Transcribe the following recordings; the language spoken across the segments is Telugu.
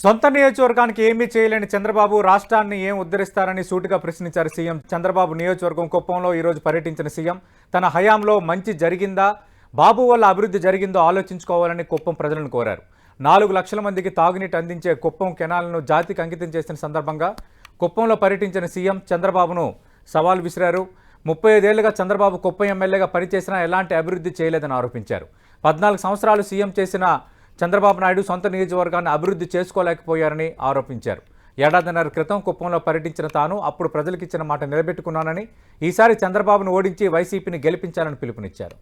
సొంత నియోజకవర్గానికి ఏమీ చేయలేని చంద్రబాబు రాష్ట్రాన్ని ఏం ఉద్ధరిస్తారని సూటిగా ప్రశ్నించారు సీఎం. చంద్రబాబు నియోజకవర్గం కుప్పంలో ఈరోజు పర్యటించిన సీఎం తన హయాంలో మంచి జరిగిందా, బాబు వల్ల అభివృద్ధి జరిగిందో ఆలోచించుకోవాలని కుప్పం ప్రజలను కోరారు. 4 లక్షల మందికి తాగునీటి అందించే కుప్పం కెనాల్ను జాతికి అంకితం చేసిన సందర్భంగా కుప్పంలో పర్యటించిన సీఎం చంద్రబాబును సవాల్ విసిరారు. 35 ఏళ్లుగా చంద్రబాబు కుప్పం ఎమ్మెల్యేగా పనిచేసినా ఎలాంటి అభివృద్ధి చేయలేదని ఆరోపించారు. 14 సంవత్సరాలు సీఎం చేసిన చంద్రబాబు నాయుడు సొంత నియోజకవర్గాన్ని అభివృద్ధి చేసుకోలేకపోయారని ఆరోపించారు. ఏడాదిన్నర క్రితం కుప్పంలో పర్యటించిన తాను అప్పుడు ప్రజలకు ఇచ్చిన మాట నిలబెట్టుకున్నానని, ఈసారి చంద్రబాబును ఓడించి వైసీపీని గెలిపించాలని పిలుపునిచ్చారు.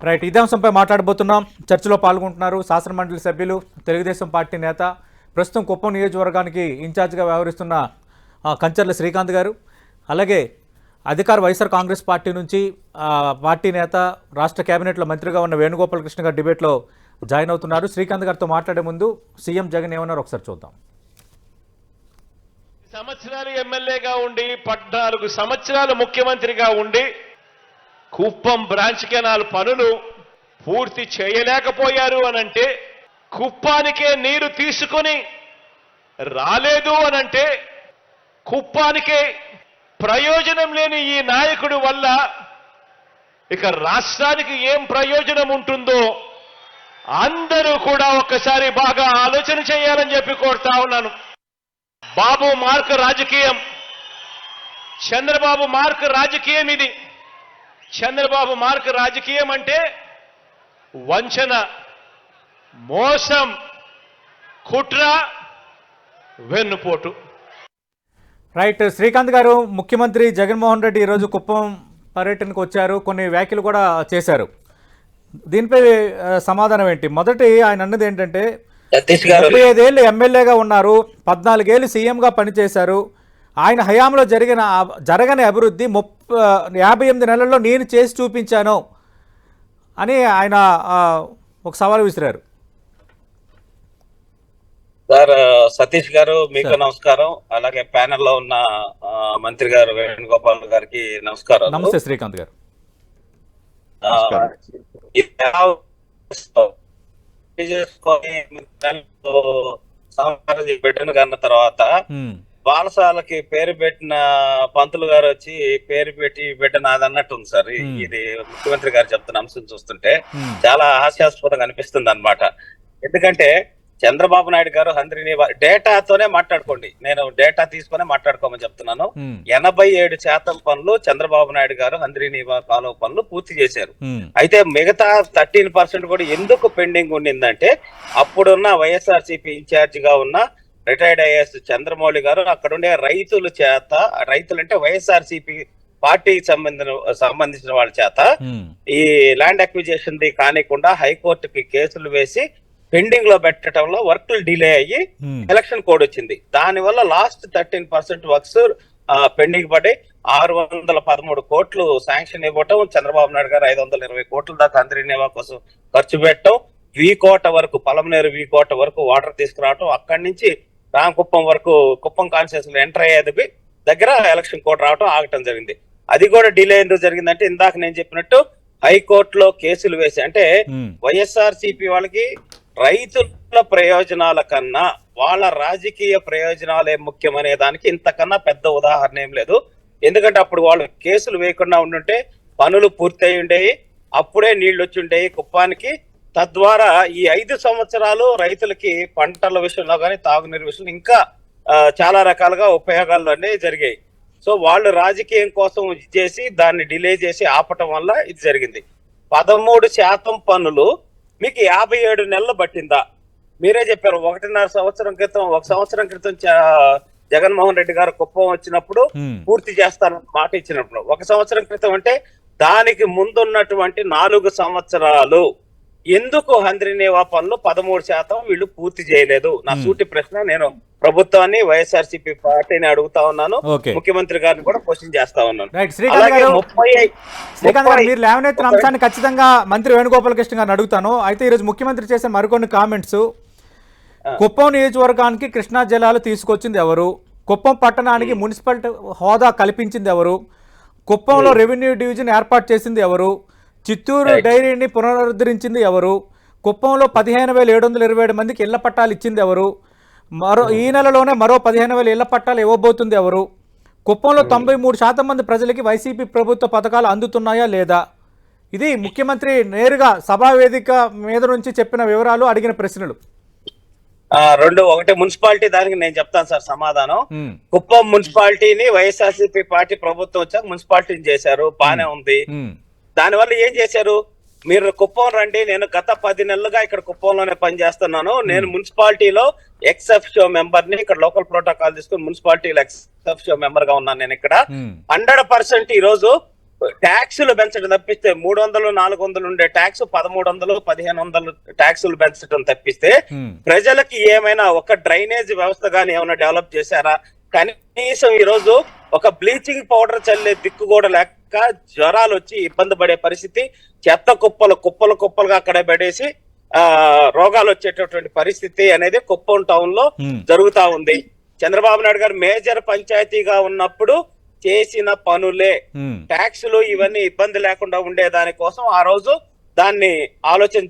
రైట్, ఇదే అంశంపై మాట్లాడబోతున్నాం. చర్చలో పాల్గొంటున్నారు శాసనమండలి సభ్యులు, తెలుగుదేశం పార్టీ నేత, ప్రస్తుతం కుప్పం నియోజకవర్గానికి ఇన్ఛార్జిగా వ్యవహరిస్తున్న కంచర్ల శ్రీకాంత్ గారు, అలాగే అధికార వైఎస్ఆర్ కాంగ్రెస్ పార్టీ నుంచి పార్టీ నేత, రాష్ట్ర కేబినెట్లో మంత్రిగా ఉన్న వేణుగోపాలకృష్ణ గారు డిబేట్లో జాయిన్ అవుతున్నారు. శ్రీకాంత్ గారితో మాట్లాడే ముందు సీఎం జగన్ ఏమన్నారు ఒకసారి చూద్దాం. సంవత్సరాలు ఎమ్మెల్యేగా ఉండి 14 సంవత్సరాలు ముఖ్యమంత్రిగా ఉండి కుప్పం బ్రాంచ్ కెనాల్ పనులు పూర్తి చేయలేకపోయారు అనంటే, కుప్పానికే నీరు తీసుకొని రాలేదు అనంటే, కుప్పానికే ప్రయోజనం లేని ఈ నాయకుడి వల్ల ఇక రాష్ట్రానికి ఏం ప్రయోజనం ఉంటుందో అందరూ కూడా ఒక్కసారి బాగా ఆలోచన చేయాలని చెప్పి కోరుతా ఉన్నాను. బాబు మార్క్ రాజకీయం, చంద్రబాబు మార్క్ రాజకీయం ఇది. చంద్రబాబు మార్క్ రాజకీయం అంటే వంచన, మోసం, కుట్ర, వెన్నుపోటు. రైట్, శ్రీకాంత్ గారు, ముఖ్యమంత్రి జగన్మోహన్ రెడ్డి ఈరోజు కుప్పం పర్యటనకు వచ్చారు, కొన్ని వ్యాఖ్యలు కూడా చేశారు. దీనిపై సమాధానం ఏంటి? మొదటి ఆయన అన్నది ఏంటంటే 35 ఏళ్ళు ఎమ్మెల్యేగా ఉన్నారు, 14 ఏళ్ళు సీఎంగా పనిచేశారు, ఆయన హయాంలో జరగని అభివృద్ధి 58 నెలల్లో నేను చేసి చూపించాను అని ఆయన ఒక సవాల్ విసిరారు. సార్, సతీష్ గారు మీకు నమస్కారం. అలాగే ప్యానెల్ లో ఉన్న మంత్రి గారు వేణుగోపాల్ గారికి నమస్కారం. నమస్తే శ్రీకాంత్ గారు. పెట్టిన కన్న తర్వాత బాలసాలకి పేరు పెట్టిన పంతులు గారు వచ్చి పేరు పెట్టి బిడ్డ నాది అన్నట్టు ఉంది సార్. ఇది ముఖ్యమంత్రి గారు చెప్తున్న అంశం చూస్తుంటే చాలా హాస్యాస్పదంగా అనిపిస్తుంది అన్నమాట. ఎందుకంటే చంద్రబాబు నాయుడు గారు హంద్రిని డేటాతోనే మాట్లాడుకోండి, నేను డేటా తీసుకునే మాట్లాడుకోమని చెప్తున్నాను. 87% పనులు చంద్రబాబు నాయుడు గారు హంద్రిని కాలువ పనులు పూర్తి చేశారు. అయితే మిగతా 13% కూడా ఎందుకు పెండింగ్ ఉండిందంటే, అప్పుడున్న వైఎస్ఆర్సీపీ ఇన్ఛార్జ్ గా ఉన్న రిటైర్డ్ ఐఏఎస్ చంద్రమౌళి గారు అక్కడుండే రైతుల చేత, రైతులంటే వైఎస్ఆర్సీపీ పార్టీకి సంబంధించిన వాళ్ళ చేత ఈ ల్యాండ్ అక్విజిషన్ ది కానికుండా హైకోర్టుకి కేసులు వేసి పెండింగ్ లో పెట్టడంలో వర్క్లు డిలే అయ్యి ఎలక్షన్ కోడ్ వచ్చింది. దాని వల్ల లాస్ట్ 13% వర్క్స్ పెండింగ్ పడి 613 కోట్లు శాంక్షన్ ఇవ్వటం, చంద్రబాబు నాయుడు గారు 520 కోట్ల దాకా అందరినేవా కోసం ఖర్చు పెట్టడం, వీకోట వరకు పలమనేరు వీకోట వరకు వాటర్ తీసుకురావటం, అక్కడి నుంచి రామకుప్పం వరకు కుప్పం కాన్స్టిట్యూన్సీ ఎంటర్ అయ్యేది దగ్గర ఎలక్షన్ కోడ్ రావటం ఆగటం జరిగింది. అది కూడా డిలే ఎందుకు జరిగిందంటే, ఇందాక నేను చెప్పినట్టు హైకోర్టులో కేసులు వేసి, అంటే వైఎస్ఆర్సీపీ వాళ్ళకి రైతుల ప్రయోజనాల కన్నా వాళ్ళ రాజకీయ ప్రయోజనాలే ముఖ్యమనే దానికి ఇంతకన్నా పెద్ద ఉదాహరణ ఏం లేదు. ఎందుకంటే అప్పుడు వాళ్ళు కేసులు వేయకుండా ఉండుంటే పనులు పూర్తయి ఉండేవి, అప్పుడే నీళ్లు వచ్చి ఉండేవి కుప్పానికి. తద్వారా ఈ 5 సంవత్సరాలు రైతులకి పంటల విషయంలో కానీ తాగునీరు విషయంలో ఇంకా చాలా రకాలుగా ఉపయోగాలు అనేవి జరిగాయి. సో వాళ్ళు రాజకీయం కోసం చేసి దాన్ని డిలే చేసి ఆపటం వల్ల ఇది జరిగింది. 13% పనులు మీకు 57 నెలలు పట్టిందా? మీరే చెప్పారు. 1.5 సంవత్సరం క్రితం, 1 సంవత్సరం క్రితం జగన్మోహన్ రెడ్డి గారు కుప్పం వచ్చినప్పుడు పూర్తి చేస్తానని మాట ఇచ్చినప్పుడు, 1 సంవత్సరం క్రితం అంటే దానికి ముందున్నటువంటి 4 సంవత్సరాలు ఎందుకు హంద్రినేవా పనులు 13% వీళ్ళు పూర్తి చేయలేదు? నా సూటి ప్రశ్న. నేను ప్రభుత్వాన్ని, వైఎస్ఆర్సీపీ పార్టీని అడుగుతా ఉన్నాను, ముఖ్యమంత్రి గారిని కూడా క్వశ్చన్ చేస్తా ఉన్నాను. శ్రీకాంత్ గారు, మీరు లేవనెత్తిన అంశాన్ని ఖచ్చితంగా మంత్రి వేణుగోపాలకృష్ణ గారిని అడుగుతాను. అయితే ఈరోజు ముఖ్యమంత్రి చేసిన మరికొన్ని కామెంట్స్, కుప్పం నియోజకవర్గానికి కృష్ణా జలాలు తీసుకొచ్చింది ఎవరు, కుప్పం పట్టణానికి మున్సిపల్ హోదా కల్పించింది ఎవరు, కుప్పంలో రెవెన్యూ డివిజన్ ఏర్పాటు చేసింది ఎవరు, చిత్తూరు డైరీని పునరుద్ధరించింది ఎవరు? కుప్పంలో 15,727 మందికి ఇళ్ల పట్టాలు ఇచ్చింది ఎవరు? ఈ నెలలోనే మరో 15,000 ఇళ్ల పట్టాలు ఇవ్వబోతుంది ఎవరు? కుప్పంలో 93% మంది ప్రజలకి వైసీపీ ప్రభుత్వ పథకాలు అందుతున్నాయా లేదా? ఇది ముఖ్యమంత్రి నేరుగా సభా వేదిక మీద నుంచి చెప్పిన వివరాలు, అడిగిన ప్రశ్నలు. ఒకటి మున్సిపాలిటీ, దానికి నేను చెప్తాను సార్ సమాధానం. కుప్పం మున్సిపాలిటీని వైఎస్ఆర్సీపీ పార్టీ ప్రభుత్వం వచ్చాక మున్సిపాలిటీని చేశారు, బానే ఉంది. దానివల్ల ఏం చేశారు? మీరు కుప్పం రండి, నేను గత 10 నెలలుగా ఇక్కడ కుప్పంలోనే పనిచేస్తున్నాను. నేను మున్సిపాలిటీలో ఎక్స్ అఫిషియో మెంబర్ ని, ఇక్కడ లోకల్ ప్రోటోకాల్ తీసుకుని మున్సిపాలిటీలో ఎక్స్ అఫిషియో మెంబర్ గా ఉన్నాను. నేను ఇక్కడ 100% ఈ రోజు ట్యాక్సులు పెంచడం తప్పిస్తే 300-400 ఉండే ట్యాక్స్ 1,300-1,500 ట్యాక్సులు పెంచడం తప్పిస్తే ప్రజలకి ఏమైనా ఒక డ్రైనేజ్ వ్యవస్థ గానీ ఏమైనా డెవలప్ చేశారా? కనీసం ఈ రోజు ఒక బ్లీచింగ్ పౌడర్ చల్లే దిక్కు కూడా లేక జ్వరాలు వచ్చి ఇబ్బంది పడే పరిస్థితి, చెత్త కుప్పలుగా అక్కడ పడేసి రోగాలు వచ్చేటటువంటి పరిస్థితి అనేది కుప్పం టౌన్ లో జరుగుతా ఉంది. చంద్రబాబు నాయుడు గారు మేజర్ పంచాయతీగా ఉన్నప్పుడు చేసిన పనులే, ట్యాక్సులు ఇవన్నీ ఇబ్బంది లేకుండా ఉండే దానికోసం ఆ రోజు దాన్ని ఆలోచన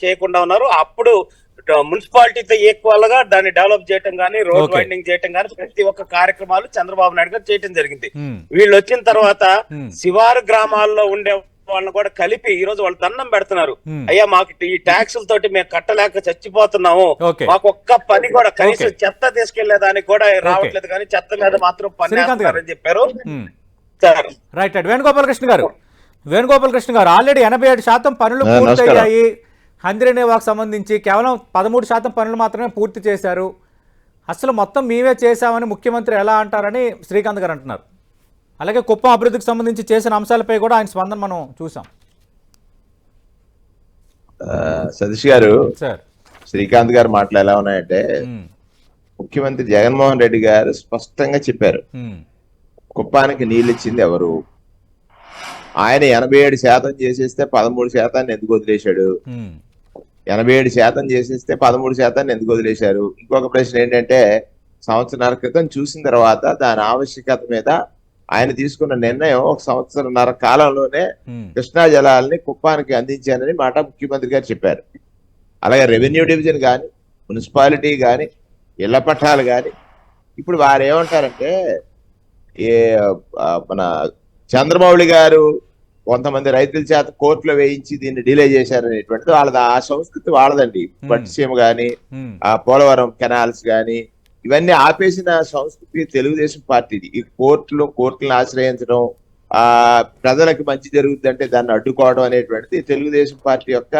చేయకుండా ఉన్నారు. అప్పుడు మున్సిపాలిటీతో ఈక్వల్ గా దాన్ని డెవలప్ చేయటం గానీ, రోడ్ వైండింగ్ చేయటం గానీ ప్రతి ఒక్క కార్యక్రమాలు చంద్రబాబు నాయుడు గారు చేయటం జరిగింది. వీళ్ళు వచ్చిన తర్వాత శివారు గ్రామాల్లో ఉండే వాళ్ళని కూడా కలిపి ఈ రోజు వాళ్ళు దండం పెడుతున్నారు. అయ్యా మాకు ఈ ట్యాక్సుల తోటి మేము కట్టలేక చచ్చిపోతున్నాము, మాకు ఒక్క పని కూడా కనీసం చెత్త తీసుకెళ్లేదానికి కూడా రావట్లేదు, కానీ చెత్త మీద మాత్రం పని చేస్తారని చెప్పారు. రైట్. వేణుగోపాల్ కృష్ణ గారు ఆల్రెడీ 87% పనులు పూర్తయ్యాయి. హంద్రీనేవాకు సంబంధించి కేవలం 13% పనులు మాత్రమే పూర్తి చేశారు. అసలు మొత్తం మేమే చేశామని ముఖ్యమంత్రి ఎలా అంటారని శ్రీకాంత్ గారు అంటున్నారు. అలాగే కుప్పం అభివృద్ధికి సంబంధించి చేసిన అంశాలపై కూడా ఆయన స్పందన మనం చూసాం. సతీష్ గారు, శ్రీకాంత్ గారు మాటలు ఎలా ఉన్నాయంటే, ముఖ్యమంత్రి జగన్మోహన్ రెడ్డి గారు స్పష్టంగా చెప్పారు కుప్పానికి నీళ్ళు ఇచ్చింది ఎవరు. ఆయన 87% చేసేస్తే 13% ఎందుకు వదిలేశాడు? 87% చేసేస్తే 13% ఎందుకు వదిలేశారు? ఇంకొక ప్రశ్న ఏంటంటే, సంవత్సరాల క్రితం చూసిన తర్వాత దాని ఆవశ్యకత మీద ఆయన తీసుకున్న నిర్ణయం 1 సంవత్సరంన్నర కాలంలోనే కృష్ణా జలాలని కుప్పానికి అందించానని మాట ముఖ్యమంత్రి గారు చెప్పారు. అలాగే రెవెన్యూ డివిజన్ కానీ, మున్సిపాలిటీ కానీ, ఇళ్ల పట్టాలు కానీ, ఇప్పుడు వారు ఏమంటారంటే, మన చంద్రబాబు గారు కొంతమంది రైతుల చేత కోర్టులో వేయించి దీన్ని డిలే చేశారనేటువంటిది వాళ్ళది, ఆ సంస్కృతి వాళ్ళదండి. పట్టిసీమ గాని, ఆ పోలవరం కెనాల్స్ గాని, ఇవన్నీ ఆపేసిన సంస్కృతి తెలుగుదేశం పార్టీది. ఈ కోర్టులను ఆశ్రయించడం, ప్రజలకు మంచి జరుగుతుందంటే దాన్ని అడ్డుకోవడం అనేటువంటిది తెలుగుదేశం పార్టీ యొక్క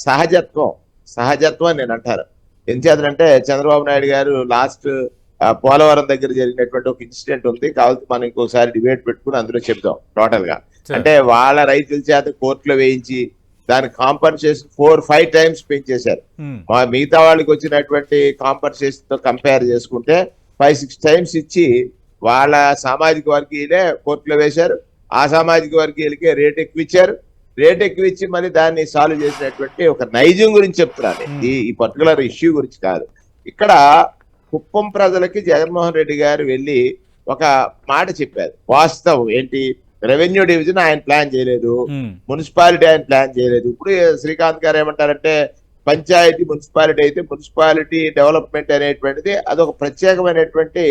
సహజత్వం నేను అంటారు. ఎంచేతంటే చంద్రబాబు నాయుడు గారు లాస్ట్ పోలవరం దగ్గర జరిగినటువంటి ఒక ఇన్సిడెంట్ ఉంది, కాబట్టి మనం ఇంకోసారి డిబేట్ పెట్టుకుని అందులో చెప్దాం. టోటల్ గా అంటే వాళ్ళ రైతుల చేత కోర్టులో వేయించి దాని కాంపన్సేషన్ 4-5 టైమ్స్ పెంచేశారు. మిగతా వాళ్ళకి వచ్చినటువంటి కాంపన్సేషన్ తో కంపేర్ చేసుకుంటే 5-6 టైమ్స్ ఇచ్చి వాళ్ళ సామాజిక వర్గీయులే కోర్టులో వేశారు. ఆ సామాజిక వర్గీయులకే రేట్ ఎక్కువిచ్చి మరి దాన్ని సాల్వ్ చేసినటువంటి ఒక నైజం గురించి చెప్తున్నాను. ఈ పర్టికులర్ ఇష్యూ గురించి కాదు. ఇక్కడ కుప్పం ప్రజలకి జగన్మోహన్ రెడ్డి గారు వెళ్ళి ఒక మాట చెప్పారు. వాస్తవం ఏంటి? రెవెన్యూ డివిజన్ ఆయన ప్లాన్ చేయలేదు, మున్సిపాలిటీ ఆయన ప్లాన్ చేయలేదు. ఇప్పుడు శ్రీకాంత్ గారు ఏమంటారంటే, పంచాయతీ మున్సిపాలిటీ అయితే మున్సిపాలిటీ డెవలప్మెంట్ అనేటువంటిది అదొక ప్రత్యేకమైనటువంటి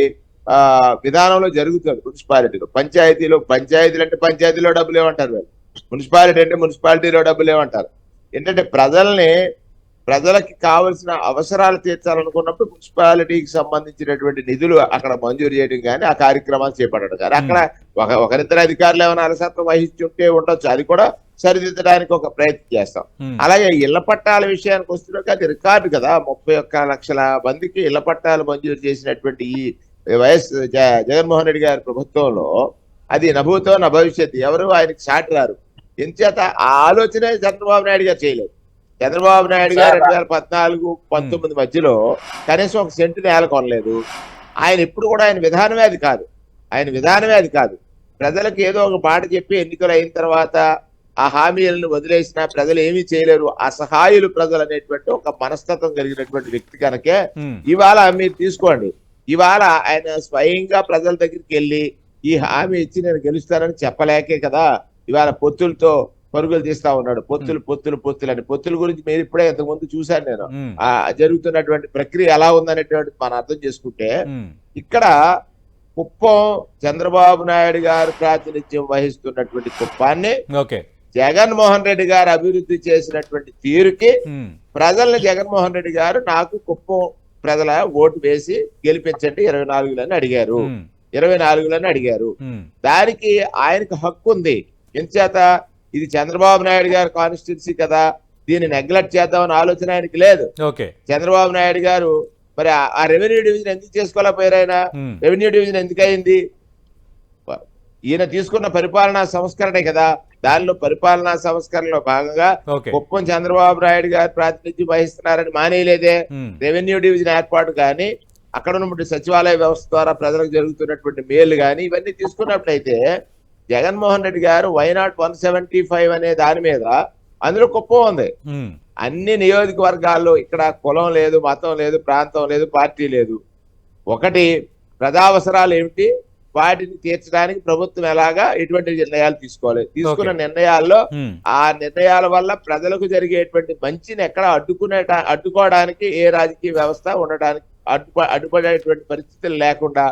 విధానంలో జరుగుతుంది. పంచాయతీలు అంటే పంచాయతీలో డబ్బులు ఏమంటారు, వాళ్ళు మున్సిపాలిటీ అంటే మున్సిపాలిటీలో డబ్బులు ఏమంటారు. ఏంటంటే ప్రజలకి కావలసిన అవసరాలు తీర్చాలనుకున్నప్పుడు మున్సిపాలిటీకి సంబంధించినటువంటి నిధులు అక్కడ మంజూరు చేయడం కానీ, ఆ కార్యక్రమాలు చేపట్టడం కానీ, అక్కడ ఒకరిద్దరు అధికారులు ఏమైనా అలసత్వం వహించుంటే ఉండొచ్చు, అది కూడా సరిదిద్దడానికి ఒక ప్రయత్నం చేస్తాం. అలాగే ఇళ్ల పట్టాల విషయానికి వస్తున్నది, అది రికార్డు కదా. 31 లక్షల మందికి ఇళ్ల పట్టాలు మంజూరు చేసినటువంటి ఈ వైఎస్ జగన్మోహన్ రెడ్డి గారి ప్రభుత్వంలో అది నభూతో నా భవిష్యత్తు, ఎవరు ఆయనకి సాటి రారు. ఎంచేత ఆ ఆలోచనే చంద్రబాబు నాయుడు గారు చేయలేదు. చంద్రబాబు నాయుడు గారు 2014-19 మధ్యలో కనీసం 1 సెంటు నేల కొనలేదు. ఆయన ఎప్పుడు కూడా ఆయన విధానమే అది కాదు. ప్రజలకు ఏదో ఒక మాట చెప్పి ఎన్నికలు అయిన తర్వాత ఆ హామీలను వదిలేసినా ప్రజలు ఏమీ చేయలేరు, అసహాయులు ప్రజలు అనేటువంటి ఒక మనస్తత్వం కలిగినటువంటి వ్యక్తి కనుకే ఇవాళ మీరు తీసుకోండి, ఇవాళ ఆయన స్వయంగా ప్రజల దగ్గరికి వెళ్ళి ఈ హామీ ఇచ్చి నేను గెలుస్తానని చెప్పలేకే కదా ఇవాళ పొత్తులతో పరుగులు తీస్తా ఉన్నాడు. పొత్తులు పొత్తులు పొత్తులు అని. పొత్తుల గురించి మీరు ఇప్పుడే ఇంతకుముందు చూశాను నేను. ఆ జరుగుతున్నటువంటి ప్రక్రియ ఎలా ఉందనేటువంటి మనం అర్థం చేసుకుంటే, ఇక్కడ కుప్పం చంద్రబాబు నాయుడు గారు ప్రాతినిధ్యం వహిస్తున్నటువంటి కుప్పాన్ని జగన్మోహన్ రెడ్డి గారు అభివృద్ధి చేసినటువంటి తీరుకి ప్రజల్ని జగన్మోహన్ రెడ్డి గారు నాకు కుప్పం ప్రజల ఓటు వేసి గెలిపించండి 24లని అడిగారు. 24లని అడిగారు. దానికి ఆయనకు హక్కు ఉంది. ఎంచేత ఇది చంద్రబాబు నాయుడు గారి కాన్స్టిట్యున్సీ కదా, దీన్ని నెగ్లెక్ట్ చేద్దామని ఆలోచన ఆయనకి లేదు. చంద్రబాబు నాయుడు గారు మరి ఆ రెవెన్యూ డివిజన్ ఎందుకు చేసుకోలేకపోయారు? ఆయన రెవెన్యూ డివిజన్ ఎందుకు అయింది? ఈయన తీసుకున్న పరిపాలనా సంస్కరణే కదా. దానిలో పరిపాలనా సంస్కరణలో భాగంగా కుప్పం చంద్రబాబు నాయుడు గారు ప్రాతినిధ్యం వహిస్తున్నారని మానేయలేదే. రెవెన్యూ డివిజన్ ఏర్పాటు కానీ, అక్కడ ఉన్నటువంటి సచివాలయ వ్యవస్థ ద్వారా ప్రజలకు జరుగుతున్నటువంటి మేలు కానీ ఇవన్నీ తీసుకున్నట్లయితే జగన్మోహన్ రెడ్డి గారు వైనాట్ 175 అనే దాని మీద అందులో కుప్పం ఉంది. అన్ని నియోజకవర్గాల్లో ఇక్కడ కులం లేదు, మతం లేదు, ప్రాంతం లేదు, పార్టీ లేదు. ఒకటి ప్రజావసరాలు ఏమిటి, వాటిని తీర్చడానికి ప్రభుత్వం ఎలాగా ఎటువంటి నిర్ణయాలు తీసుకోవాలి, తీసుకున్న నిర్ణయాల్లో ఆ నిర్ణయాల వల్ల ప్రజలకు జరిగేటువంటి మంచిని ఎక్కడ అడ్డుకోవడానికి ఏ రాజకీయ వ్యవస్థ ఉండడానికి అడ్డుపడేటువంటి పరిస్థితులు లేకుండా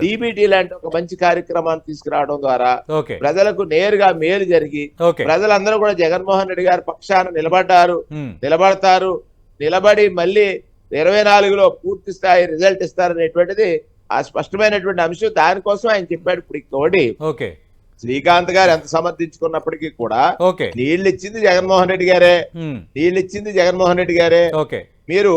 డీబీటీ లాంటి ఒక మంచి కార్యక్రమాన్ని తీసుకురావడం ద్వారా ప్రజలకు నేరుగా మేలు జరిగి ప్రజలందరూ కూడా జగన్మోహన్ రెడ్డి గారి పక్షాన నిలబడతారు. నిలబడి మళ్ళీ 24లో పూర్తి స్థాయి రిజల్ట్ ఇస్తారనేటువంటిది ఆ స్పష్టమైనటువంటి అంశం. దానికోసం ఆయన చెప్పాడు. ఇప్పుడు ఇంకోటి, శ్రీకాంత్ గారు ఎంత సమర్థించుకున్నప్పటికీ కూడా నీళ్ళు ఇచ్చింది జగన్మోహన్ రెడ్డి గారే. మీరు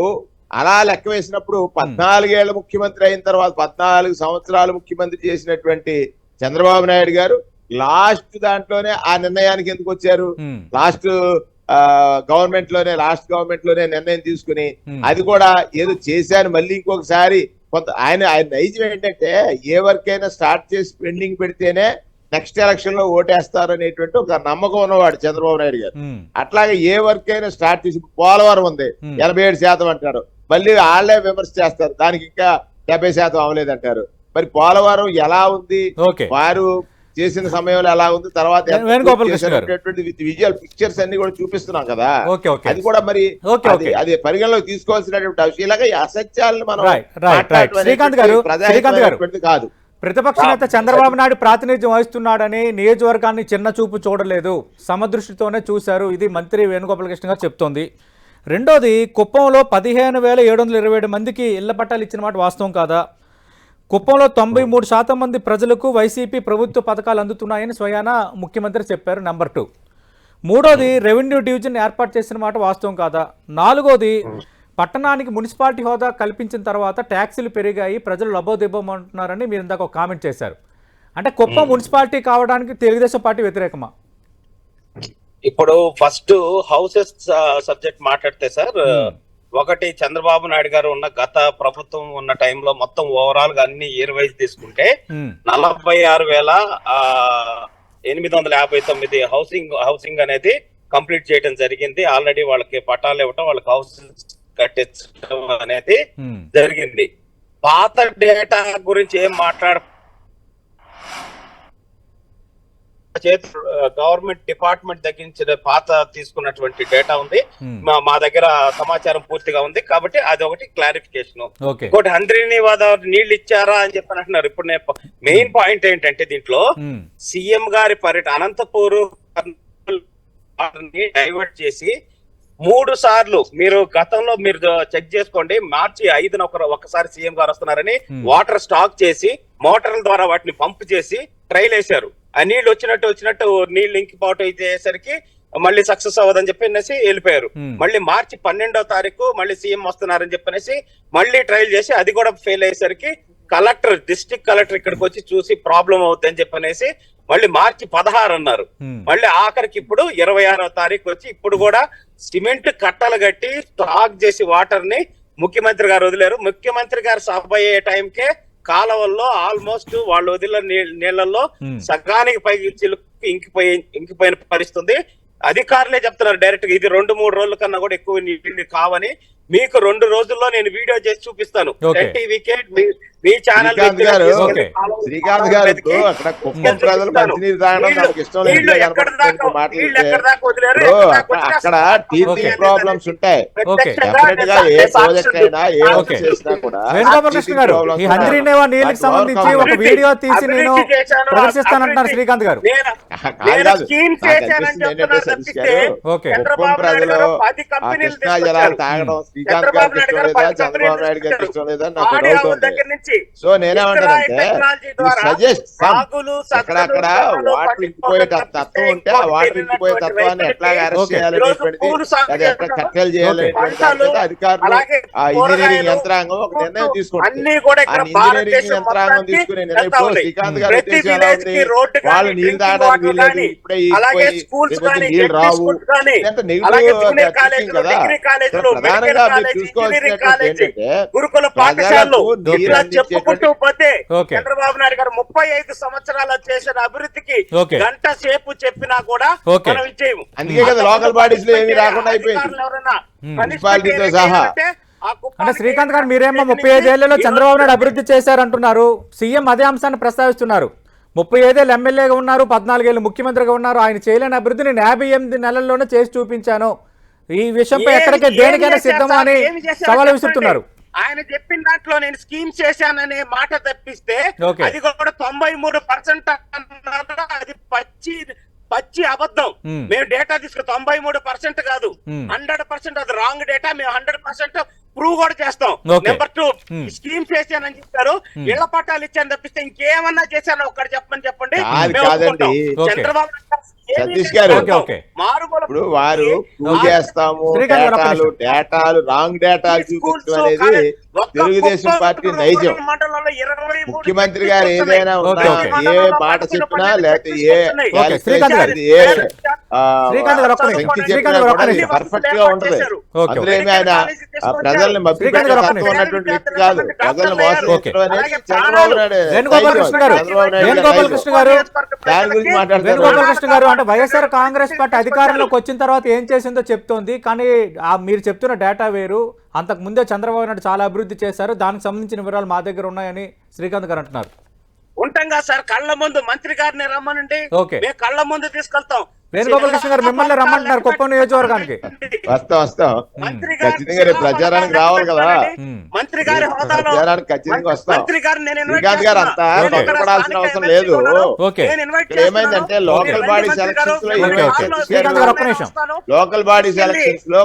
అలా లెక్క వేసినప్పుడు 14 ఏళ్ల ముఖ్యమంత్రి అయిన తర్వాత 14 సంవత్సరాలు ముఖ్యమంత్రి చేసినటువంటి చంద్రబాబు నాయుడు గారు లాస్ట్ దాంట్లోనే ఆ నిర్ణయానికి ఎందుకు వచ్చారు? లాస్ట్ గవర్నమెంట్ లోనే నిర్ణయం తీసుకుని అది కూడా ఏదో చేశాను మళ్ళీ ఇంకొకసారి కొంత ఆయన నైజం ఏంటంటే ఏ వర్క్ అయినా స్టార్ట్ చేసి పెండింగ్ పెడితేనే నెక్స్ట్ ఎలక్షన్ లో ఓటేస్తారు అనేటువంటి ఒక నమ్మకం ఉన్నవాడు చంద్రబాబు నాయుడు గారు. అట్లాగే ఏ వర్క్ అయినా స్టార్ట్ చేసి పోలవరం ఉంది 87% అంటారు, మళ్ళీ వాళ్ళే విమర్శ చేస్తారు దానికి ఇంకా 70% అవ్వలేదంటారు. మరి పోలవరం ఎలా ఉంది, వారు చేసిన సమయంలో ఎలా ఉంది, తర్వాత విజువల్ పిక్చర్స్ అన్ని కూడా చూపిస్తున్నాం కదా. అది కూడా మరి అది పరిగణలోకి తీసుకోవాల్సినటువంటి అవసరం. ఇలాగ అసత్యాలను మనం కాదు. ప్రతిపక్ష నేత చంద్రబాబు నాయుడు ప్రాతినిధ్యం వహిస్తున్నాడని నియోజకవర్గాన్ని చిన్న చూపు చూడలేదు, సమదృష్టితోనే చూశారు. ఇది మంత్రి వేణుగోపాలకృష్ణ గారు చెప్తోంది. రెండోది, కుప్పంలో 15,727 మందికి ఇళ్ల పట్టాలు ఇచ్చిన మాట వాస్తవం కాదా? కుప్పంలో 93% మంది ప్రజలకు వైసీపీ ప్రభుత్వ పథకాలు అందుతున్నాయని స్వయాన ముఖ్యమంత్రి చెప్పారు. నెంబర్ 2. మూడోది, రెవెన్యూ డివిజన్ ఏర్పాటు చేసిన మాట వాస్తవం కాదా? నాలుగోది, పట్టణానికి మున్సిపాలిటీ హోదా కల్పించిన తర్వాత ట్యాక్సీలు పెరిగాయి, ప్రజలు లబోదిబ్బమంటున్నారని మీరు ఇందాక ఒక కామెంట్ చేశారు. అంటే కుప్పం మున్సిపాలిటీ కావడానికి తెలుగుదేశం పార్టీ వ్యతిరేకమా? ఇప్పుడు ఫస్ట్ హౌసెస్ సబ్జెక్ట్ మాట్లాడితే సార్, ఒకటి చంద్రబాబు నాయుడు గారు ఉన్న గత ప్రభుత్వం ఉన్న టైంలో మొత్తం ఓవరాల్ గా అన్ని ఇయర్ వైజ్ తీసుకుంటే 46,859 హౌసింగ్ అనేది కంప్లీట్ చేయడం జరిగింది. ఆల్రెడీ వాళ్ళకి పట్టాలు ఇవ్వటం, వాళ్ళకి హౌసెస్ కట్టించడం అనేది జరిగింది. పాత డేటా గురించి ఏం గవర్నమెంట్ డిపార్ట్మెంట్ దగ్గర పాత తీసుకున్నటువంటి డేటా ఉంది, మా దగ్గర సమాచారం పూర్తిగా ఉంది. కాబట్టి అది ఒకటి క్లారిఫికేషన్. ఇంకోటి, హంద్రీనివాద నీళ్లు ఇచ్చారా అని చెప్పని అంటున్నారు. ఇప్పుడు నేను మెయిన్ పాయింట్ ఏంటంటే దీంట్లో సీఎం గారి పర్యటన అనంతపూర్ డైవర్ట్ చేసి 3 సార్లు మీరు గతంలో మీరు చెక్ చేసుకోండి. మార్చి 5న ఒకసారి సీఎం గారు వస్తున్నారని వాటర్ స్టాక్ చేసి మోటార్ల ద్వారా వాటిని పంప్ చేసి ట్రైల్ వేశారు. ఆ నీళ్లు వచ్చినట్టు నీళ్లు ఇంకిపోవటం అయ్యేసరికి మళ్ళీ సక్సెస్ అవ్వదని చెప్పనేసి వెళ్ళిపోయారు. మళ్ళీ మార్చి 12వ తారీఖు మళ్ళీ సీఎం వస్తున్నారని చెప్పనేసి మళ్ళీ ట్రైల్ చేసి అది కూడా ఫెయిల్ అయ్యేసరికి డిస్ట్రిక్ట్ కలెక్టర్ ఇక్కడికి వచ్చి చూసి ప్రాబ్లం అవుతుందని చెప్పనేసి మళ్ళీ మార్చి 16 అన్నారు. మళ్ళీ ఆఖరికి ఇప్పుడు 26వ తారీఖు వచ్చి ఇప్పుడు కూడా సిమెంట్ కట్టలు కట్టి స్టాక్ చేసి వాటర్ ని ముఖ్యమంత్రి గారు వదిలేరు. ముఖ్యమంత్రి గారు సభ అయ్యే టైంకే కాలువల్లో ఆల్మోస్ట్ వాళ్ళు వదిలిన నీళ్లలో సగానికి పైకి చిలుకు ఇంకిపోయిన పరిస్థితి. అధికారులే చెప్తున్నారు డైరెక్ట్ గా ఇది 2-3 రోజుల కన్నా కూడా ఎక్కువ నీళ్లు కావని. మీకు 2 రోజుల్లో నేను వీడియో చేసి చూపిస్తాను. Okay. టీవీకే మీ ఛానల్ శ్రీకాంత్ గారు Okay. శ్రీకాంత్ గారు ఇప్పుడు అక్కడ కుప్పం ప్రజలు మంచినీరు తాగడం నాకు ఇష్టం లేదు అక్కడ టీచింగ్ ప్రాబ్లమ్స్ ఉంటాయి. Okay. డెఫినెట్ గా ఏ ప్రాజెక్ట్ అయినా ఏ వర్క్ Okay. చేసినా కూడా వేణుగోపాలకృష్ణ గారు ఈ హంద్రీనేవా నీళ్ళకి సంబంధించి ఒక వీడియో తీసి నేను ప్రదర్శిస్తానంటున్నారు శ్రీకాంత్ గారు. ఓకే. కుప్పం ప్రజలు ఆ కృష్ణా జలాలు తాగడం శ్రీకాంత్ గారికి ఇష్టం లేదా చంద్రబాబు నాయుడు గారికి ఇష్టం లేదా నాకు డౌట్ ఉంది. సో నేనేమంటానంటే సజెస్ట్ అక్కడక్కడ వాటర్ ఇంకిపోయే తత్వం ఉంటే ఆ వాటర్ ఇంకిపోయే తత్వాన్ని ఎట్లా అరెస్ట్ చేయాలనేటువంటిది అది ఎట్లా కట్టెలు చేయాలనేటువంటిది అధికారులు ఆ ఇంజనీరింగ్ యంత్రాంగం ఒక నిర్ణయం తీసుకుంటుంది. ఆ ఇంజనీరింగ్ యంత్రాంగం తీసుకునే నిర్ణయం ఇప్పుడు శ్రీకాంత్ గారి ఉద్దేశం ఎలా ఉంది, వాళ్ళు నీళ్ళు తాగడానికి వీల్లేదు, ఇప్పుడే నీళ్ళు రావు అంటే నెగిటివ్ థింకింగ్ కదా. ప్రధానంగా మీరు చూసుకోవాల్సినటువంటి ఏంటంటే ప్రజలకు నీరు చెప్పుకుంటూ పోతే ఓకే. చంద్రబాబు నాయుడు గారు 35 సంవత్సరాలు చేసిన అభివృద్ధికి ఓకే. గంట సేపు చెప్పినా కూడా ఓకే. మనం ఇచ్చేయము. అందుకే కదా లోకల్ బాడీస్ లో ఏమీ రాకుండా అయిపోయింది మున్సిపాలిటీతో సహా. అంటే శ్రీకాంత్ గారు మీరేమో 35 ఏళ్లలో చంద్రబాబు నాయుడు అభివృద్ధి చేశారంటున్నారు. సీఎం అదే అంశాన్ని ప్రస్తావిస్తున్నారు. 35 ఏళ్ళు ఎమ్మెల్యేగా ఉన్నారు, 14 ఏళ్ళు ముఖ్యమంత్రిగా ఉన్నారు. ఆయన చేయలేని అభివృద్ధి నేను 58 నెలల్లోనే చేసి చూపించాను. ఈ విషయంపై ఎక్కడికి దేనికైనా సిద్ధమా అని సవాలు విసురుతున్నారు. ఆయన చెప్పిన దాంట్లో నేను స్కీమ్ చేశాననే మాట తప్పిస్తే అది కూడా 93% అన్నారు. అది పచ్చి అబద్ధం. మేము డేటా తీసుకు 93% కాదు, 100% అది రాంగ్ డేటా. మేము 100% ప్రూవ్ కూడా చేస్తాం. నెంబర్ 2 స్కీమ్ చేశానని చెప్పారు, ఇళ్ల పట్టాలు ఇచ్చాను తప్పిస్తే ఇంకేమన్నా చేశాను ఒక్కటి చెప్పండి. చంద్రబాబు సతీష్ గారు ఇప్పుడు వారు ప్రూవ్ చేస్తాము డేటాలు రాంగ్ డేటాలు చూపించడం అనేది తెలుగుదేశం పార్టీ నైజం. ముఖ్యమంత్రి గారు ఏదైనా ఉన్నా ఏ మాట చెప్పినా లేకపోతే ఏ సంఖ్య చెప్పినా కూడా పర్ఫెక్ట్ గా ఉంటది. అందులో ఏమి ఆయన ప్రజల్ని మభ్యపెట్టే తత్వం ఉన్నటువంటి వ్యక్తి కాదు. ప్రజల్ని మోసగించడం అనేది చంద్రబాబు నాయుడు దాని గురించి మాట్లాడుతున్నారు. అంటే వైఎస్ఆర్ కాంగ్రెస్ పార్టీ అధికారంలోకి వచ్చిన తర్వాత ఏం చేసిందో చెప్తోంది, కానీ మీరు చెప్తున్న డేటా వేరు. అంతకు ముందే చంద్రబాబు నాయుడు చాలా అభివృద్ధి చేశారు, దానికి సంబంధించిన వివరాలు మా దగ్గర ఉన్నాయని శ్రీకాంత్ గారు అంటున్నారు. ఉంటాంగా సార్, కళ్ళ ముందు మంత్రి గారిని రమ్మనండి, మేము కళ్ళ ముందు తీసుకెళ్తాం. వేణుగోపాలకృష్ణ గారు మిమ్మల్ని రమ్మంటున్నారు కుప్పం నియోజకవర్గానికి. వస్తాం ఖచ్చితంగా రేపు ప్రచారానికి రావాలి కదా. మంత్రి గారి ప్రచారానికి ఖచ్చితంగా వస్తాం. శ్రీకాంత్ గారు అంతా భయపడాల్సిన అవసరం లేదు. ఏమైందంటే లోకల్ బాడీ సెలక్షన్స్ లో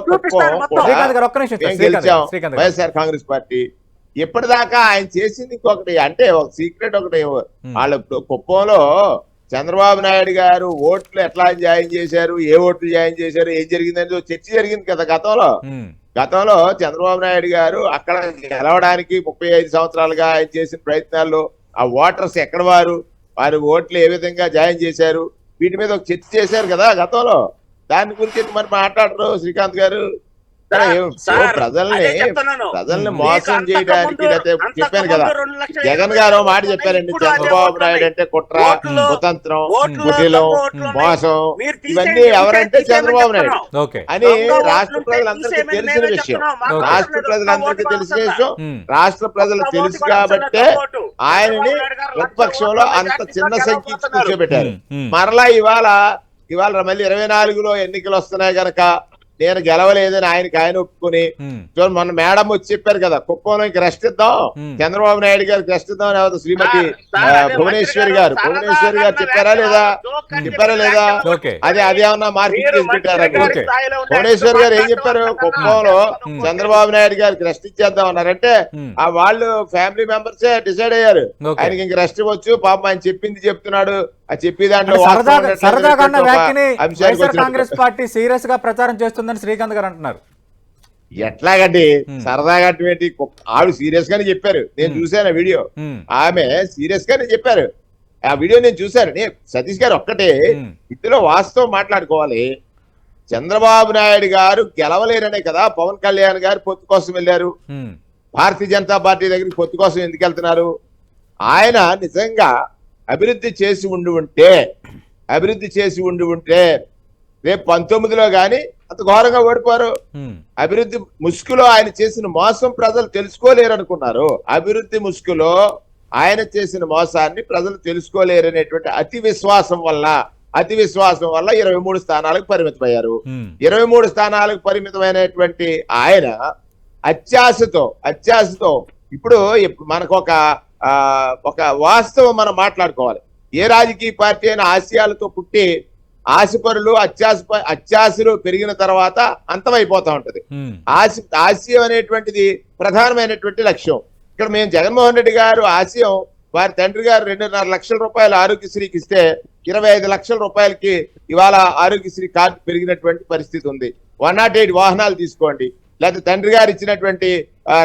గెలిచాం వైఎస్ఆర్ కాంగ్రెస్ పార్టీ. ఇప్పటిదాకా ఆయన చేసింది ఇంకొకటి అంటే ఒక సీక్రెట్ ఒకటి, వాళ్ళ కుప్పంలో చంద్రబాబు నాయుడు గారు ఓట్లు ఎట్లా జాయిన్ చేశారు, ఏ ఓట్లు జాయిన్ చేశారు, ఏం జరిగిందని చర్చ జరిగింది కదా గతంలో చంద్రబాబు నాయుడు గారు అక్కడ గెలవడానికి 35 సంవత్సరాలుగా ఆయన చేసిన ప్రయత్నాల్లో ఆ ఓటర్స్ ఎక్కడ వారి ఓట్లు ఏ విధంగా జాయిన్ చేశారు, వీటి మీద ఒక చర్చ చేశారు కదా గతంలో. దాని గురించి మరి మాట్లాడరు శ్రీకాంత్ గారు. ప్రజల్ని మోసం చేయడానికి చెప్పాను కదా. జగన్ గారు మాట చెప్పారండి, చంద్రబాబు నాయుడు అంటే కుట్ర, కుతంత్రం, కుటిలం, మోసం, ఇవన్నీ ఎవరంటే చంద్రబాబు నాయుడు అని రాష్ట్ర ప్రజలందరికీ తెలిసిన విషయం. రాష్ట్ర ప్రజలు తెలుసు కాబట్టే ఆయనని ప్రతిపక్షంలో అంత చిన్న సంఖ్య కూర్చోబెట్టారు. మరలా ఇవాళ మళ్ళీ 24లో ఎన్నికలు వస్తున్నాయి గనక నేను గెలవలేదని ఆయన ఒప్పుకుని మొన్న మేడం వచ్చి చెప్పారు కదా, కుప్పంలో ఇంక రెస్ట్ ఇద్దాం, చంద్రబాబు నాయుడు గారికి రెస్ట్ ఇద్దాం అని శ్రీమతి భువనేశ్వరి గారు చెప్పారా లేదా అదేమన్నా మార్కెట్ చేసి పెట్టారా? భువనేశ్వర్ గారు ఏం చెప్పారు, కుప్పంలో చంద్రబాబు నాయుడు గారికి రెస్ట్ ఇచ్చేద్దాం అన్నారంటే ఆ వాళ్ళు ఫ్యామిలీ మెంబర్సే డిసైడ్ అయ్యారు ఆయనకి ఇంక రెస్ట్ ఇవ్వచ్చు, పాపం ఆయన చెప్పింది చెప్తున్నాడు. ఆ చెప్పి దాంట్లో కాంగ్రెస్ పార్టీ సీరియస్ గా ప్రచారం చేస్తుందని శ్రీకాంత్ గారు అంటున్నారు. ఎట్లాగండి సరదాగా ఆవిడ సీరియస్ గానే చెప్పారు, నేను చూశాను ఆ వీడియో. ఆమె సీరియస్ గానే చెప్పారు, ఆ వీడియో నేను చూశాను. సతీష్ గారు ఒక్కటే ఇందులో వాస్తవం మాట్లాడుకోవాలి. చంద్రబాబు నాయుడు గారు గెలవలేరనే కదా పవన్ కళ్యాణ్ గారు పొత్తు కోసం వెళ్ళారు. భారతీయ జనతా పార్టీ దగ్గరికి పొత్తు కోసం ఎందుకు వెళ్తున్నారు? ఆయన నిజంగా అభివృద్ధి చేసి ఉండి ఉంటే రేపు 19లో గాని అంత ఘోరంగా ఓడిపోరు? అభివృద్ధి ముసుగులో ఆయన చేసిన మోసం ప్రజలు తెలుసుకోలేరు అనుకున్నారు. అభివృద్ధి ముసుగులో ఆయన చేసిన మోసాన్ని ప్రజలు తెలుసుకోలేరు అనేటువంటి అతి విశ్వాసం వల్ల 23 స్థానాలకు పరిమితమయ్యారు. 23 స్థానాలకు పరిమితమైనటువంటి ఆయన అత్యాశతో ఇప్పుడు మనకు ఒక వాస్తవం మనం మాట్లాడుకోవాలి. ఏ రాజకీయ పార్టీ అయినా ఆశయాలతో పుట్టి ఆశపరులు అత్యాశలు పెరిగిన తర్వాత అంతమైపోతా ఉంటది. ఆశయం అనేటువంటిది ప్రధానమైనటువంటి లక్ష్యం. ఇక్కడ మేము జగన్మోహన్ రెడ్డి గారు ఆశయం, వారి తండ్రి గారు 2.5 లక్షల రూపాయలు ఆరోగ్యశ్రీకి ఇస్తే 25 లక్షల రూపాయలకి ఇవాళ ఆరోగ్యశ్రీ కార్డు పెరిగినటువంటి పరిస్థితి ఉంది. 108 వాహనాలు తీసుకోండి, లేకపోతే తండ్రి గారు ఇచ్చినటువంటి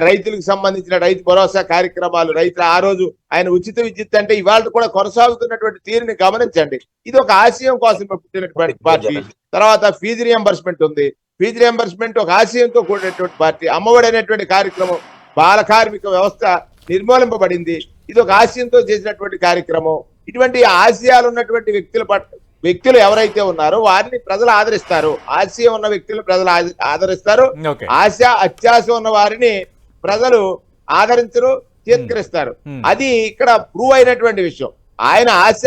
రైతులకు సంబంధించిన రైతు భరోసా కార్యక్రమాలు, రైతులు ఆ రోజు ఆయన ఉచిత విద్యుత్ అంటే ఇవాళ కూడా కొనసాగుతున్నటువంటి తీరుని గమనించండి. ఇది ఒక ఆశయం కోసం పుట్టినటువంటి పార్టీ. తర్వాత ఫీజు రియంబర్స్మెంట్ ఉంది. ఫీజు రియంబర్స్మెంట్ ఒక ఆశయంతో కూడినటువంటి పార్టీ. అమ్మఒడి అనేటువంటి కార్యక్రమం, బాల కార్మిక వ్యవస్థ నిర్మూలింపబడింది. ఇది ఒక ఆశయంతో చేసినటువంటి కార్యక్రమం. ఇటువంటి ఆశయాలు ఉన్నటువంటి వ్యక్తులు ఎవరైతే ఉన్నారో వారిని ప్రజలు ఆదరిస్తారు. ఆశయం ఉన్న వ్యక్తులను ప్రజలు ఆదరిస్తారు. అత్యాశ ఉన్న వారిని ప్రజలు ఆదరించరు, తిరస్కరిస్తారు. అది ఇక్కడ ప్రూవ్ అయినటువంటి విషయం. ఆయన ఆశ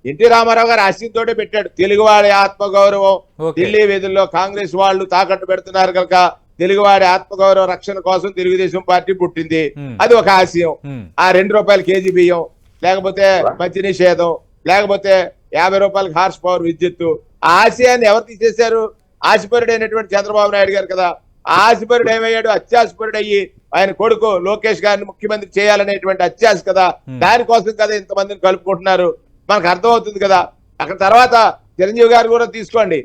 ఎన్టీ రామారావు గారు ఆశయంతోనే పెట్టాడు. తెలుగువాడి ఆత్మగౌరవం ఢిల్లీ వీధుల్లో కాంగ్రెస్ వాళ్ళు తాకట్టు పెడుతున్నారు కనుక తెలుగువాడి ఆత్మగౌరవ రక్షణ కోసం తెలుగుదేశం పార్టీ పుట్టింది. అది ఒక ఆశయం. ఆ 2 రూపాయల కేజీ బియ్యం, లేకపోతే మద్య నిషేధం, లేకపోతే 50 రూపాయలకి హార్స్ పవర్ విద్యుత్తు, ఆ ఆశయాన్ని ఎవరు తీసేశారు? ఆశపరుడు అయినటువంటి చంద్రబాబు నాయుడు గారు కదా. ఆ ఆశపరుడు ఏమయ్యాడు? అత్యాశపరుడు అయ్యి ఆయన కొడుకు లోకేష్ గారిని ముఖ్యమంత్రి చేయాలనేటువంటి అత్యాశ కదా. దానికోసం కదా ఇంతమందిని కలుపుకుంటున్నారు. మనకు అర్థమవుతుంది కదా. అక్కడ తర్వాత చిరంజీవి గారు కూడా తీసుకోండి,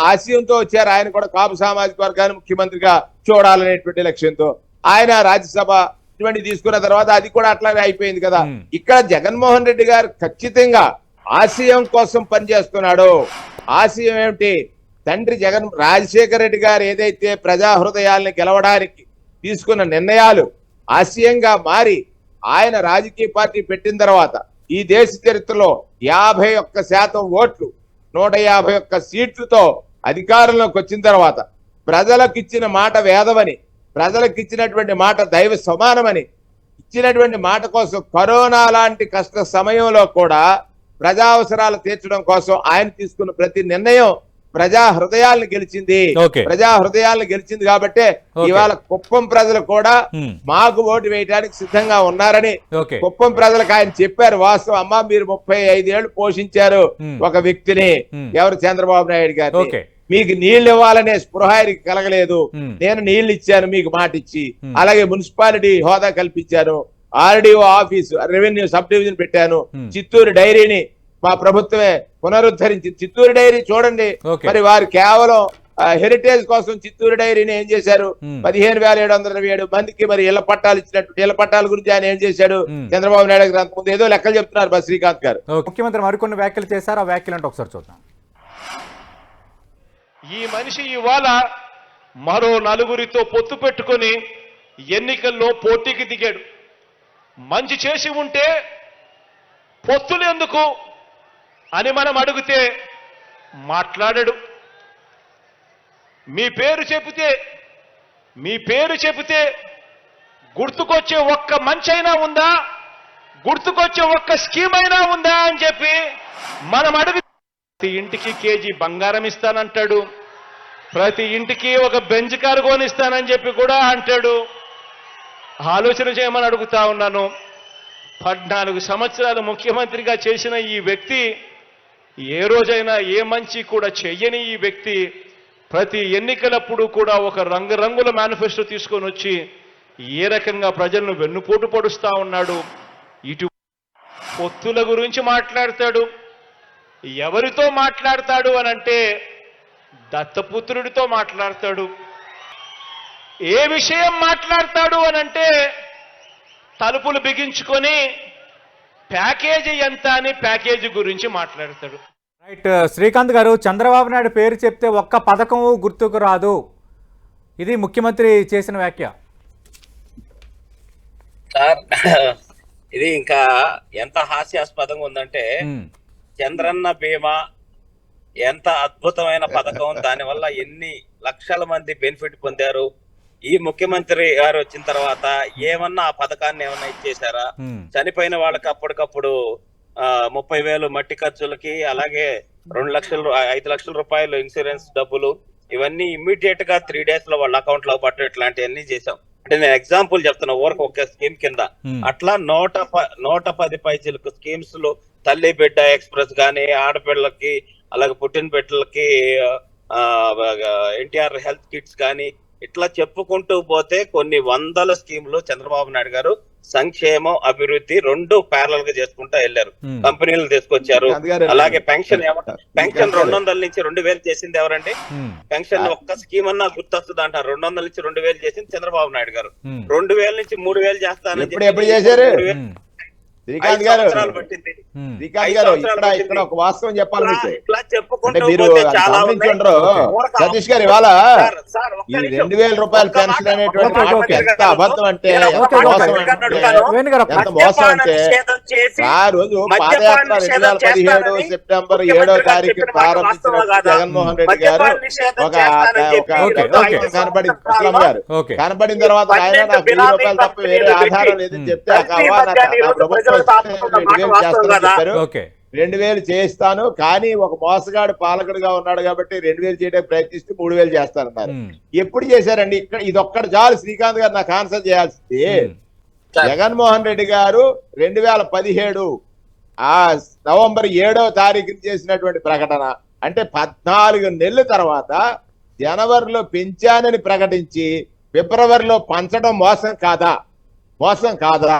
ఆశయంతో వచ్చారు. ఆయన కూడా కాపు సామాజిక వర్గాన్ని ముఖ్యమంత్రిగా చూడాలనేటువంటి లక్ష్యంతో ఆయన రాజ్యసభ ఇటువంటి తీసుకున్న తర్వాత అది కూడా అట్లాగే అయిపోయింది కదా. ఇక్కడ జగన్మోహన్ రెడ్డి గారు ఖచ్చితంగా ఆశయం కోసం పనిచేస్తున్నాడు. ఆశయం ఏమిటి? తండ్రి రాజశేఖర రెడ్డి గారు ఏదైతే ప్రజా హృదయాల్ని గెలవడానికి తీసుకున్న నిర్ణయాలు ఆశయంగా మారి ఆయన రాజకీయ పార్టీ పెట్టిన తర్వాత ఈ దేశ చరిత్రలో 51% ఓట్లు 151 సీట్లతో అధికారంలోకి వచ్చిన తర్వాత ప్రజలకు ఇచ్చిన మాట వేదమని, ప్రజలకు ఇచ్చినటువంటి మాట దైవ సమానమని ఇచ్చినటువంటి మాట కోసం కరోనా లాంటి కష్ట సమయంలో కూడా ప్రజా అవసరాలు తీర్చడం కోసం ఆయన తీసుకున్న ప్రతి నిర్ణయం ప్రజా హృదయాలను గెలిచింది కాబట్టి ఇవాళ కుప్పం ప్రజలు కూడా మాకు ఓటు వేయడానికి సిద్ధంగా ఉన్నారని కుప్పం ప్రజలకు ఆయన చెప్పారు. వాస్తవం అమ్మా, మీరు 35 ఏళ్లు పోషించారు ఒక వ్యక్తిని, ఎవరు? చంద్రబాబు నాయుడు గారు. మీకు నీళ్లు ఇవ్వాలనే స్పృహ ఆయనకి కలగలేదు. నేను నీళ్లు ఇచ్చాను మీకు మాట ఇచ్చి. అలాగే మున్సిపాలిటీ హోదా కల్పించాను, RDO office revenue sub division పెట్టాను, చిత్తూరు డైరీని మా ప్రభుత్వమే పునరుద్ధరించింది. చిత్తూరు డైరీ చూడండి, మరి వారు కేవలం హెరిటేజ్ కోసం చిత్తూరు డైరీని ఏం చేశారు? 15,727 మందికి మరి ఇళ్ల పట్టాలు ఇచ్చినట్టు ఇళ్ల పట్టాల గురించి ఆయన ఏం చేశాడు? చంద్రబాబు నాయుడు గారు అంతకుముందు ఏదో లెక్కలు చెప్తున్నారు శ్రీకాంత్ గారు. ముఖ్యమంత్రి మరికొన్ని వ్యాఖ్యలు చేశారు. ఆ వ్యాఖ్యలు అంటే ఒకసారి చూద్దాం. ఈ మనిషి ఇవాళ మరో 4గురితో పొత్తు పెట్టుకొని ఎన్నికల్లో పోటీకి దిగాడు. మంచి చేసి ఉంటే పొత్తులు ఎందుకు అని మనం అడిగితే మాట్లాడాడు. మీ పేరు చెబితే గుర్తుకొచ్చే ఒక్క మంచి అయినా ఉందా, గుర్తుకొచ్చే ఒక్క స్కీమ్ అయినా ఉందా అని చెప్పి మనం అడిగి, ప్రతి ఇంటికి కేజీ బంగారం ఇస్తానంటాడు, ప్రతి ఇంటికి ఒక బెంచ్ కారు కొనిస్తానని చెప్పి కూడా అంటాడు. ఆలోచన చేయమని అడుగుతా ఉన్నాను. 14 సంవత్సరాలు ముఖ్యమంత్రిగా చేసిన ఈ వ్యక్తి, ఏ రోజైనా ఏ మంచి కూడా చెయ్యని ఈ వ్యక్తి ప్రతి ఎన్నికలప్పుడు కూడా ఒక రంగురంగుల మేనిఫెస్టో తీసుకొని వచ్చి ఏ రకంగా ప్రజలను వెన్నుపోటు పొడుస్తా ఉన్నాడు. ఇటు పొత్తుల గురించి మాట్లాడతాడు. ఎవరితో మాట్లాడతాడు అనంటే దత్తపుత్రుడితో మాట్లాడతాడు. ఏ విషయం మాట్లాడతాడు అనంటే తలుపులు బిగించుకొని ప్యాకేజీ ఎంత అని ప్యాకేజీ గురించి మాట్లాడతాడు. రైట్ శ్రీకాంత్ గారు, చంద్రబాబు నాయుడు పేరు చెప్తే ఒక్క పథకం గుర్తుకు రాదు, ఇది ముఖ్యమంత్రి చేసిన వ్యాఖ్య. సార్, ఇది ఇంకా ఎంత హాస్యాస్పదంగా ఉందంటే, చంద్రన్న బీమా ఎంత అద్భుతమైన పథకం, దానివల్ల ఎన్ని లక్షల మంది బెనిఫిట్ పొందారు. ఈ ముఖ్యమంత్రి గారు వచ్చిన తర్వాత ఏమన్నా ఆ పథకాన్ని ఏమన్నా ఇచ్చేసారా? చనిపోయిన వాళ్ళకి అప్పటికప్పుడు 30,000 మట్టి ఖర్చులకి, అలాగే 5 లక్షల రూపాయలు ఇన్సూరెన్స్ డబ్బులు, ఇవన్నీ ఇమ్మీడియట్ గా 3 days లో వాళ్ళ అకౌంట్ లో పట్టు, ఇట్లాంటివన్నీ చేశాం. అంటే నేను ఎగ్జాంపుల్ చెప్తున్నా, ఊరికి ఒక స్కీమ్ కింద అట్లా 110 పైసలకు స్కీమ్స్ లో తల్లి బిడ్డ ఎక్స్ప్రెస్ గానీ, ఆడపిల్లలకి అలాగే పుట్టిన బిడ్డలకి ఎన్టీఆర్ హెల్త్ కిట్స్ కానీ, ఇట్లా చెప్పుకుంటూ పోతే కొన్ని వందల స్కీములు చంద్రబాబు నాయుడు గారు సంక్షేమం అభివృద్ధి రెండు ప్యారల్ గా చేసుకుంటా వెళ్ళారు. కంపెనీలు తీసుకొచ్చారు. అలాగే పెన్షన్ 200 నుంచి 2,000 చేసింది ఎవరండి? పెన్షన్ ఒక్క స్కీమ్ అన్నా గుర్తొస్తుంది అంటారు. 200 నుంచి 2,000 చేసింది చంద్రబాబు నాయుడు గారు. 2,000 నుంచి 3,000 చేస్తానని చెప్పి శ్రీకాంత్ గారు ఇక్కడ ఒక వాస్తవం చెప్పాలి మీకు. అంటే మీరు గమనించుండ్రు సతీష్ గారు, ఇవాళ ఈ 2,000 రూపాయల పెన్షన్ అనేటువంటి మాట ఎంత అబద్ధం అంటే, ఎంత మోసం అంటే, ఆ రోజు పాదయాత్ర 2017 సెప్టెంబర్ 7వ తారీఖు ప్రారంభించిన జగన్మోహన్ రెడ్డి గారు కనబడిన తర్వాత ఆయన నాకు 1000 రూపాయలు తప్ప వేరే ఆధారం లేదని చెప్తే ప్రభుత్వం 2,000 చేయిస్తాను, కానీ ఒక మోసగాడు పాలకుడుగా ఉన్నాడు కాబట్టి 2,000 చేయడానికి ప్రయత్నిస్తే 3,000 చేస్తానన్నారు. ఎప్పుడు చేశారండి? ఇక్కడ ఇదొక్కటి చాలు శ్రీకాంత్ గారు నాకు ఆన్సర్ చేయాల్సింది. జగన్మోహన్ రెడ్డి గారు 2017 నవంబర్ 7వ తారీఖున చేసినటువంటి ప్రకటన, అంటే 14 నెలల తర్వాత జనవరిలో పెంచానని ప్రకటించి ఫిబ్రవరిలో పంచడం మోసం కాదా? మోసం కాదా?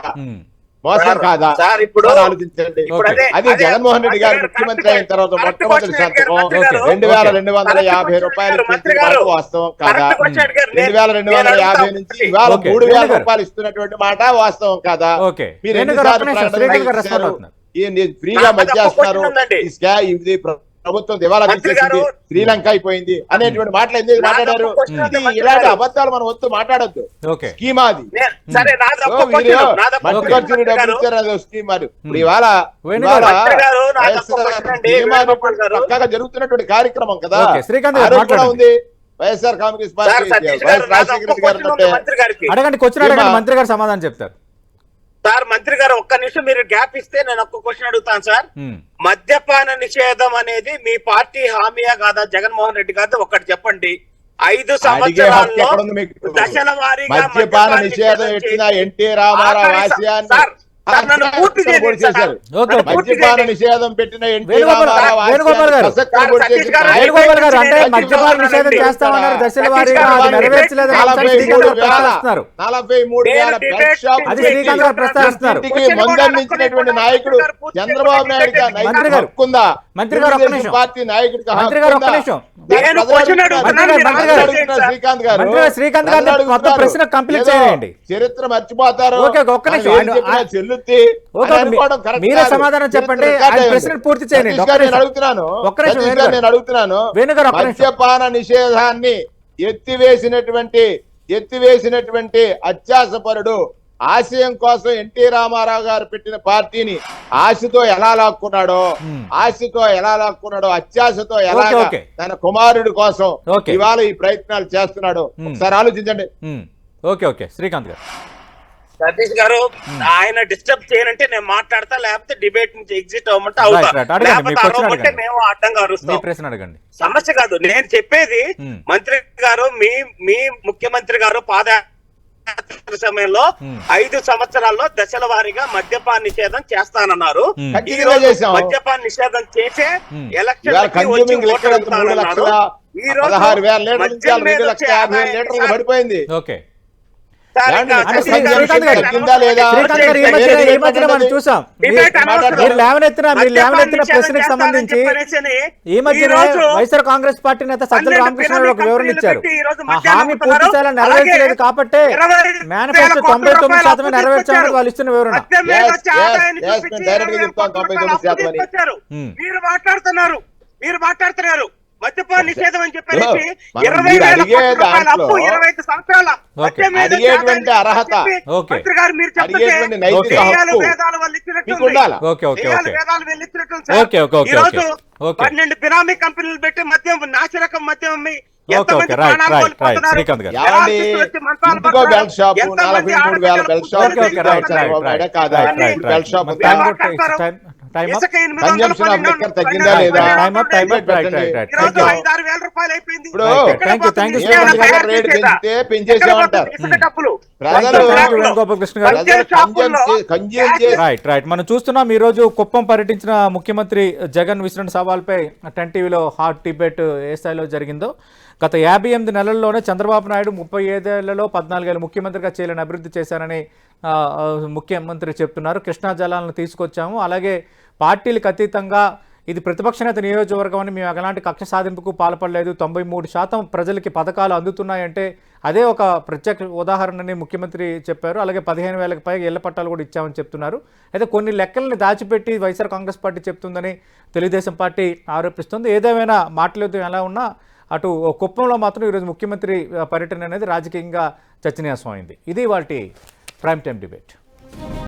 మోసం కాదా? ఆలోచించండి. అది జగన్మోహన్ రెడ్డి గారు ముఖ్యమంత్రి అయిన తర్వాత మొట్టమొదటి సంతకం 2,250 రూపాయలు వాస్తవం కాదా? 2,250 నుంచి ఇవాళ 3,000 రూపాయలు ఇస్తున్నటువంటి మాట వాస్తవం కాదా? మీరు ఎన్నిసార్లు ఫ్రీగా మధ్యేస్తున్నారు, ఇది ప్రభుత్వం దివాలా తీసేసింది, శ్రీలంక అయిపోయింది అనేటువంటి మాటలు ఎందుకు మాట్లాడారు? ఇలాంటి అబద్ధాలు మనం వద్దు, మాట్లాడద్దు. స్కీమ్ అది మట్టి ఖర్చులు డబ్బులు ఇచ్చారు, అది స్కీమ్. అది ఇప్పుడు ఇవాళ పక్కాగా జరుగుతున్నటువంటి కార్యక్రమం కదా, కూడా ఉంది. వైఎస్ఆర్ కాంగ్రెస్ పార్టీ వైఎస్ రాజశేఖర రెడ్డి గారు అడగండి, క్వశ్చన్ మంత్రి గారు సమాధానం చెప్తారు. సార్ మంత్రి గారు ఒక్క నిమిషం మీరు గ్యాప్ ఇస్తే నేను ఒక్క క్వశ్చన్ అడుగుతాను సార్. మద్యపాన నిషేధం అనేది మీ పార్టీ హామీయా కాదా? జగన్మోహన్ రెడ్డి గారు ఒక్కటి చెప్పండి. 5 సంవత్సరాల్లో దశల వారీగా మద్యపాన నిషేధం ఎట్టిన ఎన్టీ రామారావు ఆశయాన్ని మద్యపాన నిషేధం పెట్టిన ఎన్టీ రామారావు మందందించినటువంటి నాయకుడు చంద్రబాబు నాయుడు హక్కుందా? పార్టీ నాయకుడికి శ్రీకాంత్ గారు ప్రశ్న కంప్లీట్ చేయండి. చరిత్ర మర్చిపోతారు. మీరే సమాధానం చెప్పండి, ప్రశ్న పూర్తి చేయండి. నేను అడుగుతున్నాను మద్యపాన నిషేధాన్ని ఎత్తివేసినటువంటి అత్యాసపరుడు ఆశయం కోసం ఎన్టీ రామారావు గారు పెట్టిన పార్టీని ఆశతో ఎలా లాక్కున్నాడో అత్యాశతో ఎలా తన కుమారుడి కోసం ఇవాళ ఈ ప్రయత్నాలు చేస్తున్నాడు. ఒకసారి ఆలోచించండి. ఓకే శ్రీకాంత్ గారు. సతీష్ గారు, ఆయన డిస్టర్బ్ చేయనంటే నేను మాట్లాడతా, లేకపోతే డిబేట్ నుంచి ఎగ్జిట్ అవ్వమంటే అవుతా, లేకపోతే మేము అడ్డంగా అరుస్తాం. సమస్య కాదు. నేను చెప్పేది మంత్రి గారు, మీ ముఖ్యమంత్రి గారు పాదయాత్ర సమయంలో 5 సంవత్సరాల్లో దశల వారీగా మద్యపాన నిషేధం చేస్తానన్నారు. మద్యపాన నిషేధం చేసే ఎలక్షన్ ఈ రోజు పడిపోయింది. చూసాం మీరు లేవనెత్తిన ప్రశ్నకు సంబంధించి ఈ మధ్య వైఎస్ఆర్ కాంగ్రెస్ పార్టీ నేత సజ్జల రామకృష్ణ ఒక వివరణ ఇచ్చారు. ఆ హామీ పూర్తి చేయాలని నెరవేర్చలేదు కాబట్టి మేనిఫెస్టో 99% నెరవేర్చాలని వాళ్ళు ఇస్తున్న వివరణ. మీరు మాట్లాడుతున్నారు మద్యపాన నిషేధం అని చెప్పేసి మనం 20,000 మీరు అడిగే కోట్ల రూపాయల అప్పు, దాంట్లో 25 సంవత్సరాల మద్యం మీద అడిగేటువంటి అర్హత, ఓకే. మంత్రి గారు మీరు చెప్తే అడిగేటువంటి నైతిక దెయ్యాలు హక్కు వేదాలు వాళ్ళు ఇచ్చినట్టు మీకు ఉండాలా? ఓకే ఓకే దెయ్యాలు ఓకే వేదాలు వాళ్ళు ఇచ్చినట్టు ఓకే, ఓకే, ఓకే, ఈ రోజు ఓకే. 12 బినామీ కంపెనీలు పెట్టి మద్యం నాసిరకం మద్యం అమ్మి ఓకే ఎంతమంది ఓకే రైట్ ప్రాణాలు రైట్ రైట్ కోల్పోతున్నారు? శ్రీకాంత్ గారు ఏమండి, జనాలు వచ్చి మంచాలు ఇంటికో పడుతున్నారు. బెల్ట్ షాపు, ఎంతమంది 43,000 belt shop, okay okay right right right కాదా? రైట్ బెల్ట్ షాప్ రైట్ ఉందా? టైం అప్ ఇసుక 800 కన్జంప్షన్ ఆఫ్ లిక్కర్ తగ్గిందా రైట్ లేదా? Time up time up right right right ఈరోజు థ్యాంక్ యూ 5-6 వేల రూపాయలు అయిపోయింది. ఇప్పుడు థ్యాంక్ యూ థ్యాంక్ యూ ఏమైనా శ్రీకాంత్ గారు తయారు రేట్ చేసేదా? పెంచితే పెంచేసామంటారు. ఇసుక డబ్బులు ప్రజలు వేణుగోపాలకృష్ణ గారు కన్జ్యూమ్ చేసి రైట్ రైట్ మనం చూస్తున్నాం ఈ రోజు కుప్పం పర్యటించిన ముఖ్యమంత్రి జగన్ విసిన సవాల్పై 10 టీవీలో హాట్ డిబేట్ ఏ స్థాయిలో జరిగిందో. గత 58 నెలల్లోనే చంద్రబాబు నాయుడు 35 ఏళ్లలో 14 ఏళ్ళు ముఖ్యమంత్రిగా చేయాలని అభివృద్ధి చేశారని ముఖ్యమంత్రి చెప్తున్నారు. కృష్ణా జలాలను తీసుకొచ్చాము, అలాగే పార్టీలకు అతీతంగా ఇది ప్రతిపక్ష నేత నియోజకవర్గం అని మేము ఎలాంటి కక్ష సాధింపుకు పాల్పడలేదు, 93% ప్రజలకి పథకాలు అందుతున్నాయంటే అదే ఒక ప్రత్యేక ఉదాహరణని ముఖ్యమంత్రి చెప్పారు. అలాగే 15,000కి పైగా ఇళ్ల పట్టాలు కూడా ఇచ్చామని చెప్తున్నారు. అయితే కొన్ని లెక్కల్ని దాచిపెట్టి వైఎస్ఆర్ కాంగ్రెస్ పార్టీ చెప్తుందని తెలుగుదేశం పార్టీ ఆరోపిస్తుంది. ఏదేమైనా మాట్లాడుతూ ఎలా ఉన్నా అటు కుప్పంలో మాత్రం ఈరోజు ముఖ్యమంత్రి పర్యటన అనేది రాజకీయంగా చర్చనీయాంశమైంది. ఇది వాటి ప్రైమ్ టైం డిబేట్.